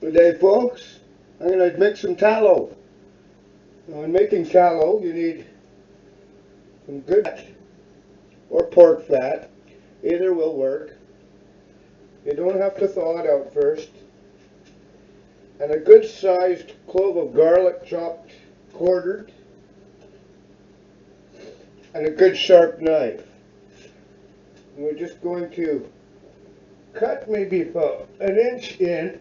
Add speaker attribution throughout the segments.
Speaker 1: Good day, folks. I'm going to make some tallow. Now, in making tallow, you need some good fat or pork fat. Either will work. You don't have to thaw it out first. And a good sized clove of garlic chopped, quartered. And a good sharp knife. And we're just going to cut maybe about an inch in,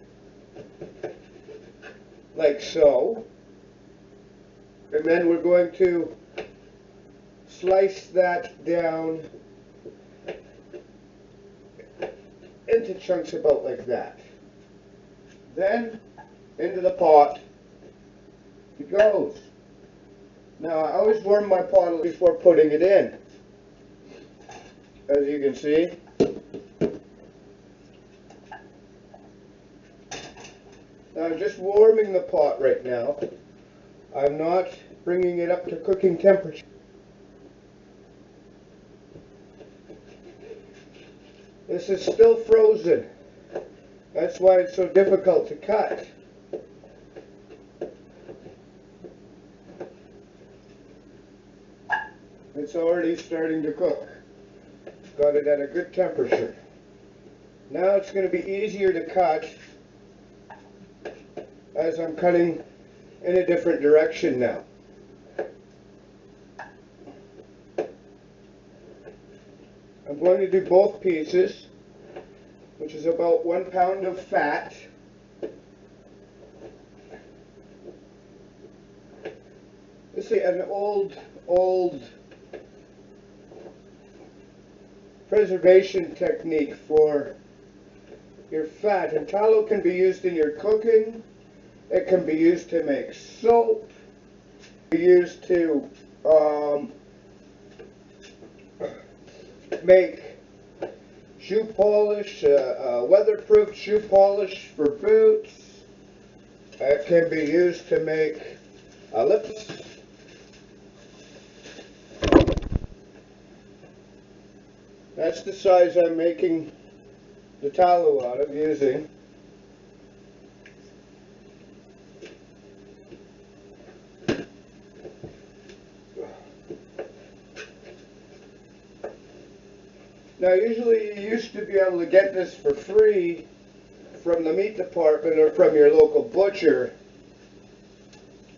Speaker 1: like so. And then we're going to slice that down into chunks about like that. Then into the pot it goes. Now I always warm my pot before putting it in. As you can see. Now I'm just warming the pot right now. I'm not bringing it up to cooking temperature. This is still frozen. That's why it's so difficult to cut. It's already starting to cook. Got it at a good temperature. Now it's going to be easier to cut as I'm cutting in a different direction now. I'm going to do both pieces, which is about 1 pound of fat. This is an old preservation technique for your fat, and tallow can be used in your cooking. It can be used to make soap. It can be used to make shoe polish, weatherproof shoe polish for boots. It can be used to make lips. That's the size I'm making the tallow out of using. Now usually you used to be able to get this for free from the meat department or from your local butcher.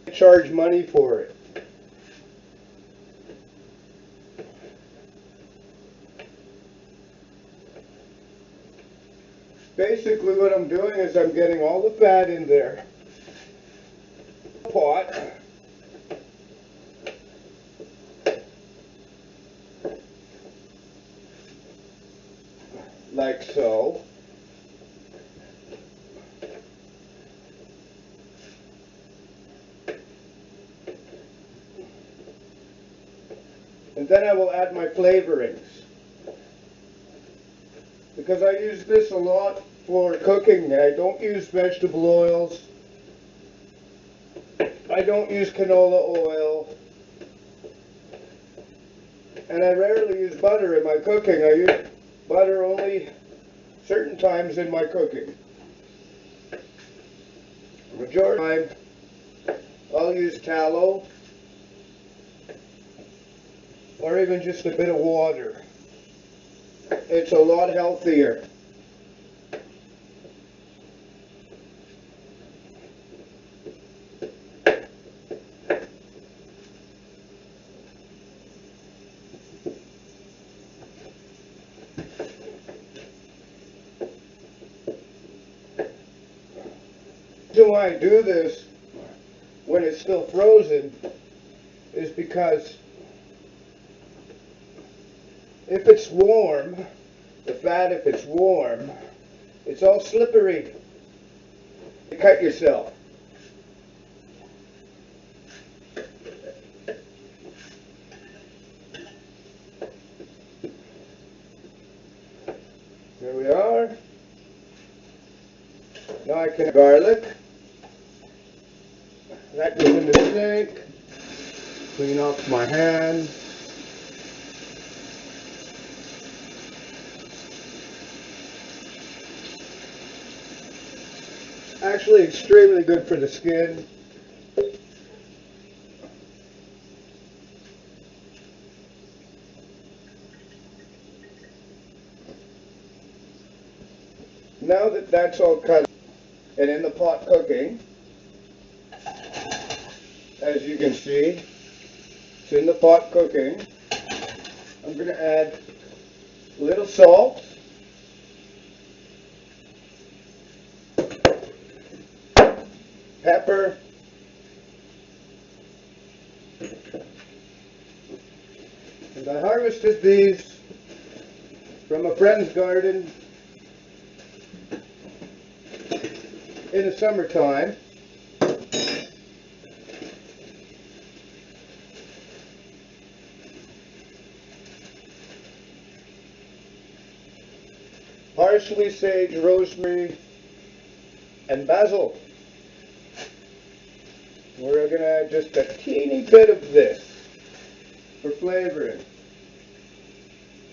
Speaker 1: They charge money for it. Basically what I'm doing is I'm getting all the fat in there. Pot. Like so. And then I will add my flavorings. Because I use this a lot for cooking. I don't use vegetable oils. I don't use canola oil. And I rarely use butter in my cooking. I use butter only certain times in my cooking. The majority of the time, I'll use tallow or even just a bit of water. It's a lot healthier. The reason why I do this when it's still frozen is because if it's warm, the fat, if it's warm, it's all slippery. You cut yourself. Here we are. Now I can garlic. That goes in the sink. Clean off my hand. Actually, actually extremely good for the skin. Now that that's all cut and in the pot cooking, as you can see, it's in the pot cooking. I'm going to add a little salt, pepper, and I harvested these from a friend's garden in the summertime. Parsley, sage, rosemary, and basil. We're going to add just a teeny bit of this for flavoring.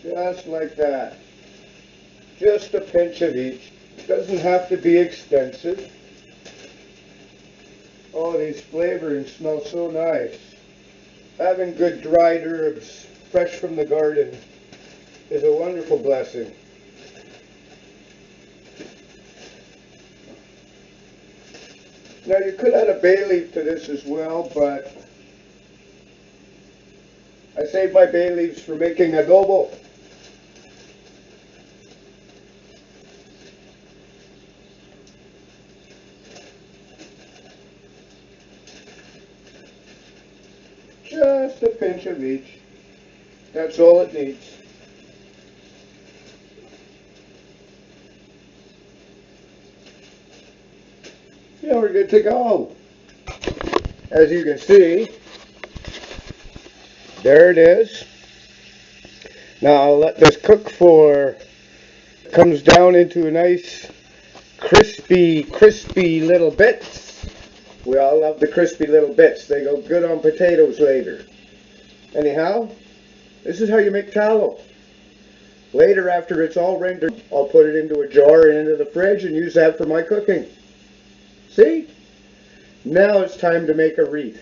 Speaker 1: Just like that. Just a pinch of each. It doesn't have to be extensive. Oh, these flavorings smell so nice. Having good dried herbs, fresh from the garden, is a wonderful blessing. Now you could add a bay leaf to this as well, but I saved my bay leaves for making adobo. Just a pinch of each. That's all it needs. Yeah, we're good to go. As you can see, there it is. Now I'll let this cook for, comes down into a nice crispy little bits. We all love the crispy little bits. They go good on potatoes later. Anyhow, this is how you make tallow. Later, after it's all rendered, I'll put it into a jar and into the fridge and use that for my cooking. See? Now it's time to make a wreath.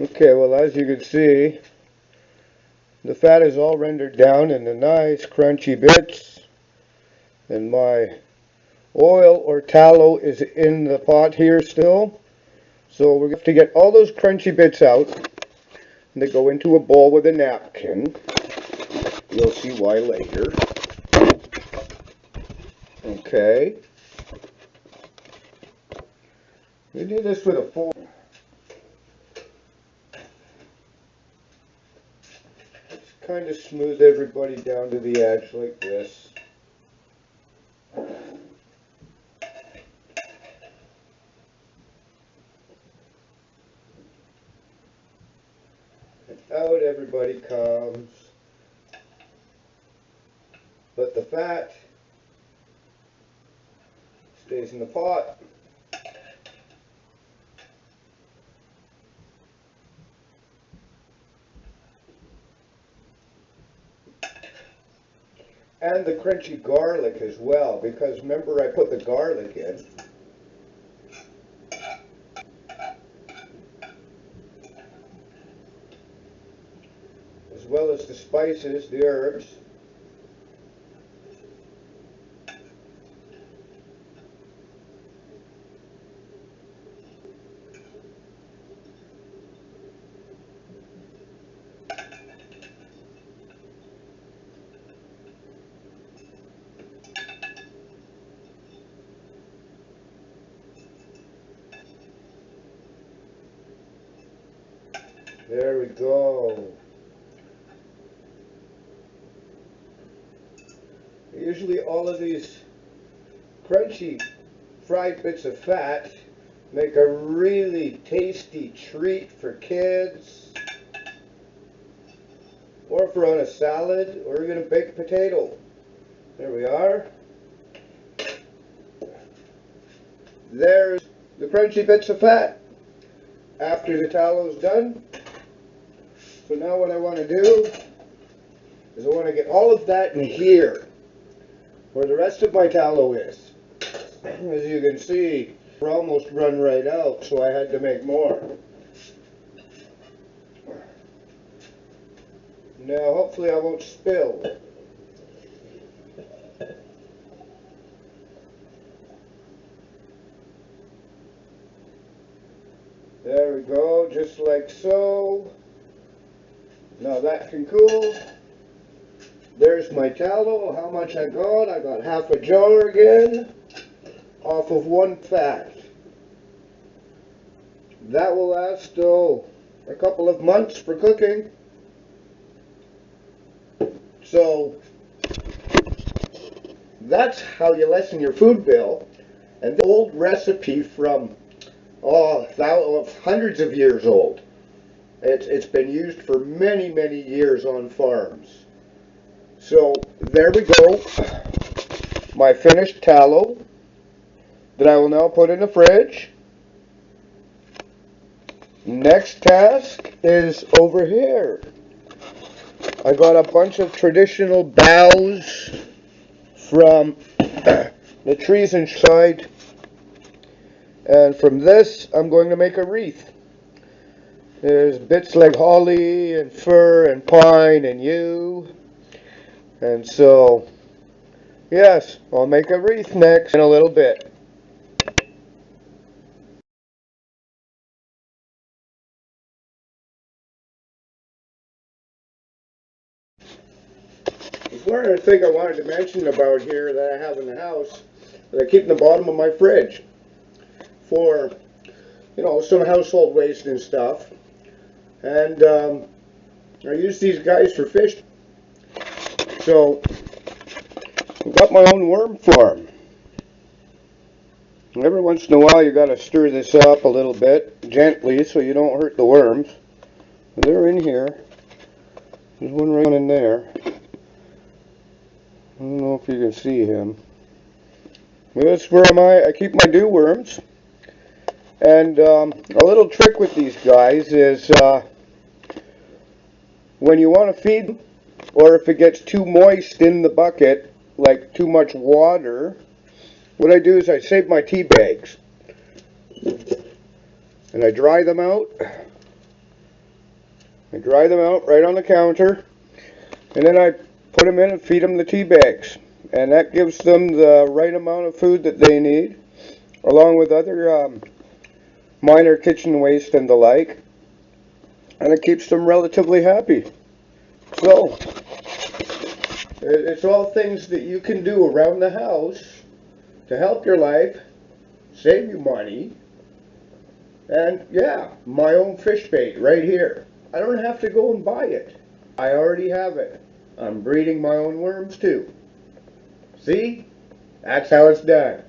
Speaker 1: Okay, well, as you can see, the fat is all rendered down into nice crunchy bits, and my oil or tallow is in the pot here still. So we're going to get all those crunchy bits out, and they go into a bowl with a napkin. You'll see why later. Okay. We do this with a fork. Just kind of smooth everybody down to the edge like this. And out everybody comes. But the fat stays in the pot. And the crunchy garlic as well, because remember I put the garlic in. As well as the spices, the herbs. There we go. Usually all of these crunchy fried bits of fat make a really tasty treat for kids or or if we're on a salad, or even a baked potato. There we are. There's the crunchy bits of fat after the tallow's done. So now what I want to do is I want to get all of that in here where the rest of my tallow is. As you can see, we're almost run right out, so I had to make more. Now hopefully I won't spill. There we go, just like so. Now that can cool. There's my tallow. How much I got? I got half a jar again, off of one fat. That will last, a couple of months for cooking. So, that's how you lessen your food bill. And the old recipe from, hundreds of years old. It's been used for many, many years on farms. So, there we go. My finished tallow that I will now put in the fridge. Next task is over here. I got a bunch of traditional boughs from the trees inside, and from this I'm going to make a wreath. There's bits like holly and fir and pine and yew, and so yes, I'll make a wreath next in a little bit. There's one other thing I wanted to mention about here that I have in the house that I keep in the bottom of my fridge for, some household waste and stuff. And I use these guys for fish. So I've got my own worm farm. Every once in a while you got to stir this up a little bit gently so you don't hurt the worms. They're in here. There's one right in there. I don't know if you can see him. Well, that's where I keep my dew worms. And a little trick with these guys is when you want to feed them, or if it gets too moist in the bucket, like too much water, what I do is I save my tea bags. And I dry them out. I dry them out right on the counter. And then I put them in and feed them the tea bags. And that gives them the right amount of food that they need, along with other minor kitchen waste and the like. And it keeps them relatively happy. So, it's all things that you can do around the house to help your life, save you money, and yeah, my own fish bait right here. I don't have to go and buy it. I already have it. I'm breeding my own worms too. See? That's how it's done.